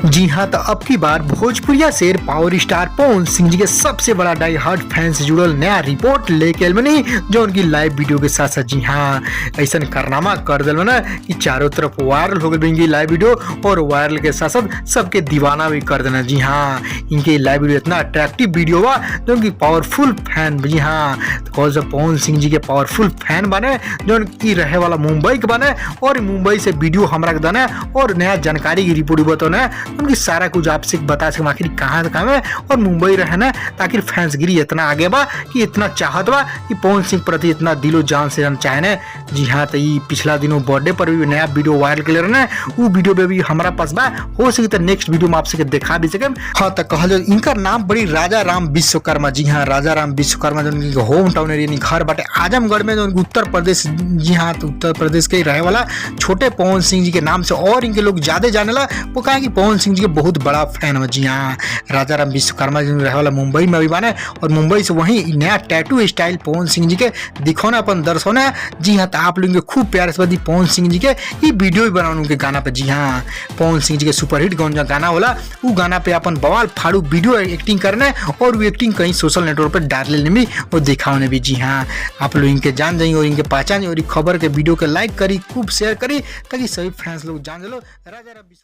जी हाँ, तो अब की बार भोजपुरिया शेर पावर स्टार पवन सिंह जी के सबसे बड़ा डाई हार्ड फैन से जुड़ल नया रिपोर्ट लेके आइल बनी, जो उनकी लाइव वीडियो के साथ साथ जी हाँ ऐसा कारनामा कर दिल ना कि चारों तरफ वायरल हो गई इनकी लाइव वीडियो, और वायरल के साथ साथ सबके दीवाना भी कर देना। जी हाँ, इनके लाइव वीडियो इतना अट्रैक्टिव वीडियो बा जो उनकी पावरफुल फैन। जी हाँ, तो कौन सा पवन सिंह जी के पावरफुल फैन बने जो उनकी रहे वाला मुंबई के बने, और मुंबई से वीडियो हमरा के देना और नया जानकारी की रिपोर्ट बताना उनकी सारा कुछ आपसे बता सके आखिर कहाँ तक है और मुंबई रहना ताकि फैंस गिरी इतना आगे बा कि इतना चाहत बा कि पवन सिंह प्रति इतना दिलो जान से हम चाहे ना। जी हाँ, तो ये पिछला दिनों बर्थडे पर भी नया वीडियो वायरल कर रहे वो वीडियो में भी हमारा पास बा, हो सके तो नेक्स्ट वीडियो में आपसे दिखा भी सके। हाँ, तो कहल इनका नाम बड़ी राजा राम विश्वकर्मा। जी हाँ, राजा राम विश्वकर्मा जो होम टाउन एरिया घर बाटे आजमगढ़ में, जो उत्तर प्रदेश। जी हाँ, तो उत्तर प्रदेश के रहे वाला छोटे पवन सिंह जी के नाम से और इनके लोग ज्यादा जाने ला, वो कहा कि पवन सिंह जी के बहुत बड़ा फैन है। जी हाँ, राजा राम विश्वकर्मा जी रहे वाला मुंबई में भी बने, और मुंबई से वही नया टैटू स्टाइल पवन सिंह जी के दिखौना अपन दर्शौना है। जी हाँ, तो आप लोगों के खूब प्यार से पवन सिंह जी के ये वीडियो भी बनाओ उनके गाना पे। जी हाँ, पवन सिंह जी के सुपरहिट गाना होला, वो गाना पे अपन बवाल फाड़ू वीडियो एक्टिंग करने, और वो एक्टिंग कहीं सोशल नेटवर्क पर डालने में और दिखाने भी। जी हाँ, आप लोग इनके जान जाइए और इनके पहचान और खबर के वीडियो के लाइक करी, खूब शेयर करी ताकि सभी फैंस लोग जान लो राजा राम